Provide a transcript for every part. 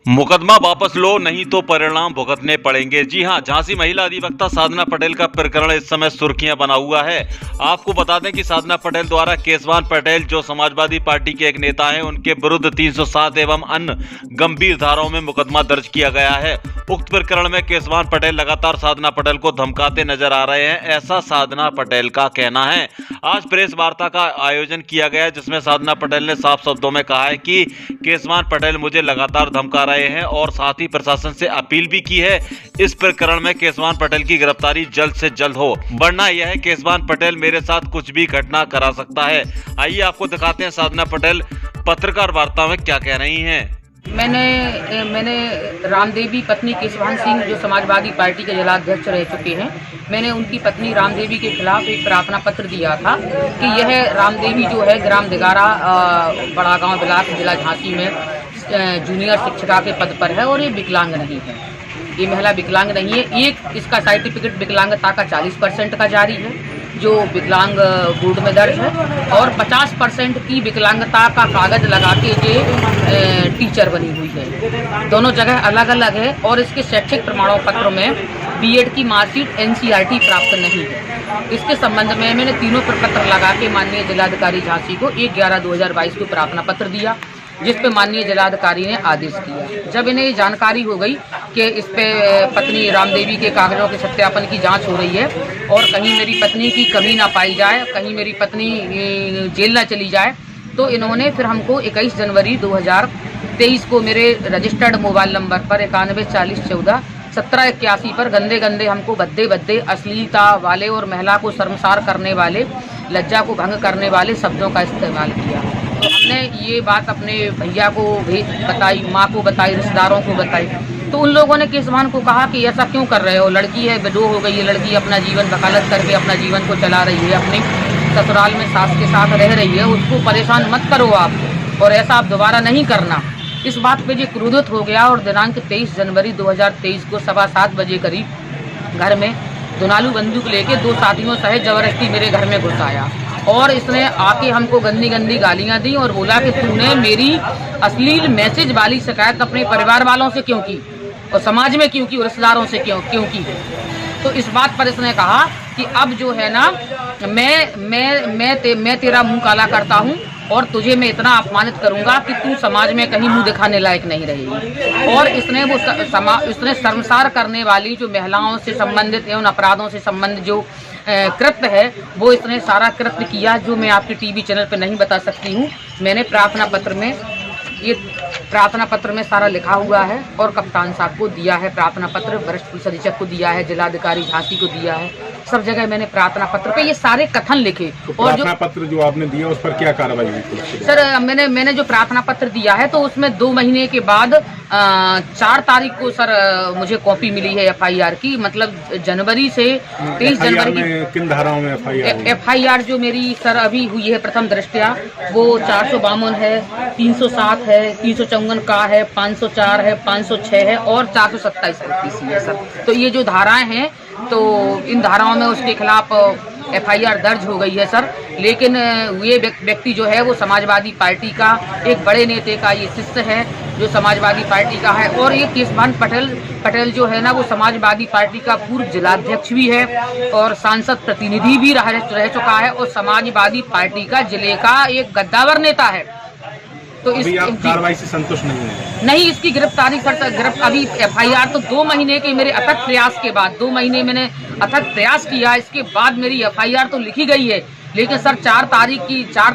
मुकदमा वापस लो, नहीं तो परिणाम भुगतने पड़ेंगे। जी हां, झांसी महिला अधिवक्ता साधना पटेल का प्रकरण इस समय सुर्खियां बना हुआ है। आपको बता दें कि साधना पटेल द्वारा केशवान पटेल, जो समाजवादी पार्टी के एक नेता हैं, उनके विरुद्ध 307 एवं अन्य गंभीर धाराओं में मुकदमा दर्ज किया गया है। उक्त प्रकरण में केशवान पटेल लगातार साधना पटेल को धमकाते नजर आ रहे हैं, ऐसा साधना पटेल का कहना है। आज प्रेस वार्ता का आयोजन किया गया, जिसमें साधना पटेल ने साफ शब्दों में कहा है कि केशवान पटेल मुझे लगातार धमका रहे हैं और साथ ही प्रशासन से अपील भी की है इस प्रकरण में केशवान पटेल की गिरफ्तारी जल्द से जल्द हो, वरना यह है केशवान पटेल मेरे साथ कुछ भी घटना करा सकता है। आइए आपको दिखाते हैं साधना पटेल पत्रकार वार्ता में क्या कह रही हैं। मैंने रामदेवी पत्नी केशवान सिंह, जो समाजवादी पार्टी के जिलाध्यक्ष रह चुके हैं, मैंने उनकी पत्नी रामदेवी के खिलाफ एक प्रार्थना पत्र दिया था कि यह रामदेवी जो है ग्राम दिगारा बड़ा गांव ब्लॉक जिला झांसी में जूनियर शिक्षिका के पद पर है और ये विकलांग नहीं है। ये महिला विकलांग नहीं है। एक इसका सर्टिफिकेट विकलांगता का 40% का जारी है जो विकलांग बोर्ड में दर्ज है, और 50% की विकलांगता का कागज लगा के ये टीचर बनी हुई है। दोनों जगह अलग अलग है और इसके शैक्षिक प्रमाण पत्र में बीएड की मार्कशीट एनसीईआरटी प्राप्त नहीं है। इसके संबंध में मैंने तीनों प्रपत्र लगा के माननीय जिलाधिकारी झांसी को 1/11/2022 को प्रार्थना पत्र दिया, जिस पे माननीय जिलाधिकारी ने आदेश दिया। जब इन्हें जानकारी हो गई कि इस पे पत्नी रामदेवी के कागजों के सत्यापन की जांच हो रही है और कहीं मेरी पत्नी की कमी ना पाई जाए, कहीं मेरी पत्नी जेल ना चली जाए, तो इन्होंने फिर हमको 21 जनवरी 2023 को मेरे रजिस्टर्ड मोबाइल नंबर पर 914014 1781 पर गंदे गंदे हमको भद्दे अश्लीलता वाले और महिला को शर्मसार करने वाले, लज्जा को भंग करने वाले शब्दों का इस्तेमाल किया। तो हमने ये बात अपने भैया को बताई, माँ को बताई, रिश्तेदारों को बताई। तो उन लोगों ने केशवान को कहा कि ऐसा क्यों कर रहे हो, लड़की है, विडो हो गई है लड़की, अपना जीवन वकालत करके अपना जीवन को चला रही है, अपने ससुराल में सास के साथ रह रही है, उसको परेशान मत करो आप, और ऐसा आप दोबारा नहीं करना। इस बात पे जो क्रोधित हो गया और दिनांक 23 जनवरी 2023 को 7:15 बजे करीब घर में दुनालू बंदूक लेके 2 साथियों सहित जबरदस्ती मेरे घर में घुस आया और इसने आके हमको गंदी गंदी गालियां दी और बोला कि तूने मेरी अश्लील मैसेज वाली शिकायत अपने परिवार वालों से क्यों की और समाज में क्यों की और रिश्तेदारों से क्यों की। तो इस बात पर इसने कहा कि अब जो है ना मैं तेरा मुंह काला करता हूं और तुझे मैं इतना अपमानित करूंगा कि तू समाज में कहीं मुंह दिखाने लायक नहीं रहेगी। और इसने शर्मसार करने वाली जो महिलाओं से संबंधित एवं अपराधों से संबंधित जो कृत्य है वो इसने सारा कृत्य किया, जो मैं आपके टीवी चैनल पर नहीं बता सकती हूँ। मैंने प्रार्थना पत्र में सारा लिखा हुआ है और कप्तान साहब को दिया है प्रार्थना पत्र, वरिष्ठ पुलिस अधीक्षक को दिया है, जिलाधिकारी झांसी को दिया है, सब जगह मैंने प्रार्थना पत्र पे ये सारे कथन लिखे। तो प्रार्थना पत्र जो आपने दिया उस पर क्या कार्रवाई हुई? सर मैंने जो प्रार्थना पत्र दिया है तो उसमें 2 महीने के बाद 4 तारीख को सर मुझे कॉपी मिली है FIR की, मतलब जनवरी से 23 जनवरी की। किन धाराओं में FIR जो मेरी सर अभी हुई है प्रथम दृष्टया वो 452 है, 307 है, 354 का है, 504 है, 506 है और 427 है सर। तो ये जो धाराएं हैं तो इन धाराओं में उसके खिलाफ FIR दर्ज हो गई है सर। लेकिन ये व्यक्ति जो है वो समाजवादी पार्टी का एक बड़े नेता का ये शिष्य है जो समाजवादी पार्टी का है, और ये केशवान पटेल जो है ना वो समाजवादी पार्टी का पूर्व जिलाध्यक्ष भी है और सांसद प्रतिनिधि भी रह चुका है और समाजवादी पार्टी का जिले का एक गद्दावर नेता है। तो इस कार्रवाई से संतुष्ट नहीं है? नहीं, इसकी गिरफ्तारी अभी FIR तो 2 महीने के मेरे अथक प्रयास के बाद, 2 महीने मैंने अथक प्रयास किया, इसके बाद मेरी FIR तो लिखी गई है। लेकिन सर 4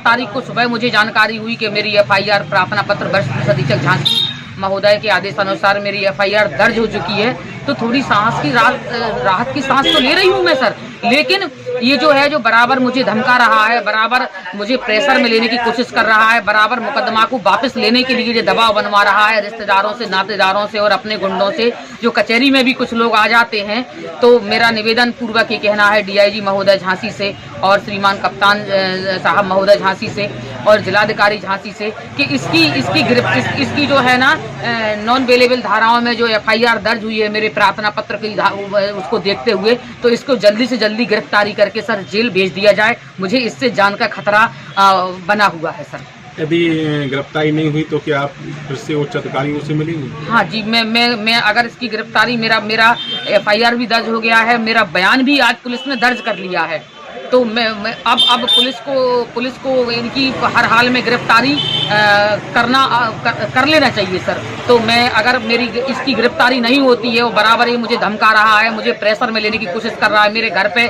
तारीख को सुबह मुझे जानकारी हुई कि मेरी FIR प्रार्थना पत्र वरिष्ठ पुलिस अधीक्षक झांसी महोदय के आदेशानुसार मेरी FIR दर्ज हो चुकी है। तो थोड़ी राहत की सांस तो ले रही हूँ मैं सर, लेकिन ये जो है जो बराबर मुझे धमका रहा है, बराबर मुझे प्रेशर में लेने की कोशिश कर रहा है, बराबर मुकदमा को वापस लेने के लिए जो दबाव बनवा रहा है रिश्तेदारों से, नातेदारों से और अपने गुंडों से, जो कचहरी में भी कुछ लोग आ जाते हैं। तो मेरा निवेदन पूर्वक ये कहना है DIG महोदय झांसी से और श्रीमान कप्तान साहब महोदय झांसी से और जिलाधिकारी झांसी से कि इसकी जो है ना नॉन अवेलेबल धाराओं में जो FIR दर्ज हुई है मेरे प्रार्थना पत्र की उसको देखते हुए, तो इसको जल्दी से जल्दी गिरफ्तारी करके सर जेल भेज दिया जाए। मुझे इससे जान का खतरा बना हुआ है सर। यदि गिरफ्तारी नहीं हुई तो क्या आप फिर से उच्च अधिकारियों से मिलेंगे? हाँ जी, मैं अगर इसकी गिरफ्तारी, मेरा FIR भी दर्ज हो गया है, मेरा बयान भी आज पुलिस ने दर्ज कर लिया है। तो मैं अब पुलिस को इनकी हर हाल में गिरफ्तारी कर लेना चाहिए सर। तो मैं अगर मेरी इसकी गिरफ्तारी नहीं होती है, वो बराबर ही मुझे धमका रहा है, मुझे प्रेशर में लेने की कोशिश कर रहा है, मेरे घर पे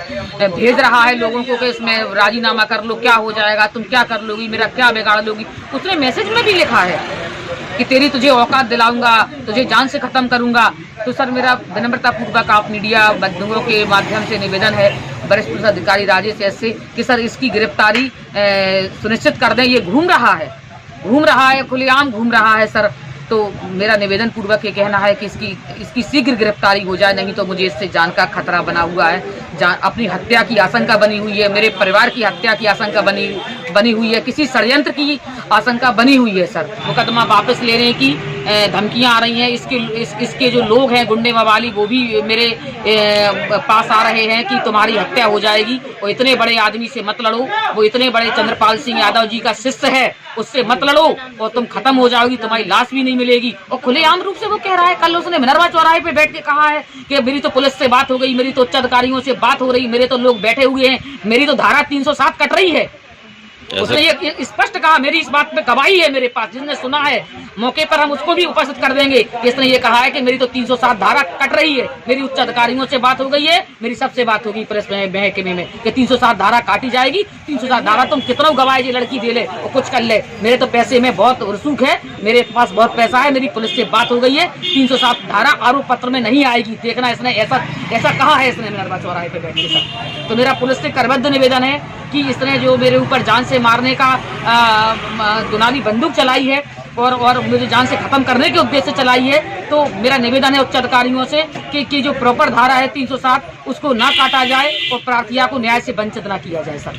भेज रहा है लोगों को कि इसमें राजीनामा कर लो, क्या हो जाएगा, तुम क्या कर लोगी, मेरा क्या बिगाड़ लोगी। उसने मैसेज में भी लिखा है कि तेरी तुझे औकात दिलाऊंगा, तुझे जान से खत्म करूंगा। तो सर मेरा विनम्रता पूर्वक आप मीडिया बंधुओं के माध्यम से निवेदन है वरिष्ठ पुलिस अधिकारी राजेश एस से कि सर इसकी गिरफ्तारी सुनिश्चित कर दें। ये घूम रहा है, खुलेआम घूम रहा है सर। तो मेरा निवेदन पूर्वक ये कहना है कि इसकी शीघ्र गिरफ्तारी हो जाए, नहीं तो मुझे इससे जान का खतरा बना हुआ है। अपनी हत्या की आशंका बनी हुई है, मेरे परिवार की हत्या की आशंका बनी हुई है, किसी षड्यंत्र की आशंका बनी हुई है सर। मुकदमा वापस लेने की धमकियां आ रही हैं। इसके जो लोग हैं गुंडे मवाली, वो भी मेरे पास आ रहे हैं कि तुम्हारी हत्या हो जाएगी और इतने बड़े आदमी से मत लड़ो, वो इतने बड़े चंद्रपाल सिंह यादव जी का शिष्य है, उससे मत लड़ो और तुम खत्म हो जाओगी, तुम्हारी लाश भी नहीं मिलेगी। और खुलेआम रूप से वो कह रहा है, कल उसने मिनरवा चौराहे पे बैठ के कहा है कि मेरी तो पुलिस से बात हो गई, मेरी तो उच्च अधिकारियों से बात हो रही, मेरे तो लोग बैठे हुए हैं, मेरी तो धारा 307 कट रही है। उसने ये स्पष्ट कहा, मेरी इस बात पे गवाही है मेरे पास, जिसने सुना है मौके पर हम उसको भी उपस्थित कर देंगे। इसने ये कहा है कि मेरी तो 307 धारा कट रही है, मेरी उच्च अधिकारियों से बात हो गई है, मेरी सबसे बात होगी प्रेस महकमे में कि 307 धारा काटी जाएगी। 307 धारा तुम कितना गवाए ये लड़की दे ले और कुछ कर ले, मेरे तो पैसे में बहुत रसूख है, मेरे पास बहुत पैसा है, मेरी पुलिस से बात हो गई है, 307 धारा आरोप पत्र में नहीं आएगी। देखना, इसने ऐसा कहा है इसने मिनरवा चौराहे पे बैठ के। तो मेरा पुलिस से करबद्ध निवेदन है कि इसने जो मेरे ऊपर जान से मारने का दुनाली बंदूक चलाई है और मुझे जान से खत्म करने के उद्देश्य से चलाई है, तो मेरा निवेदन है उच्च अधिकारियों से कि जो प्रॉपर धारा है 307 उसको ना काटा जाए और प्रार्थिया को न्याय से वंचित ना किया जाए सर।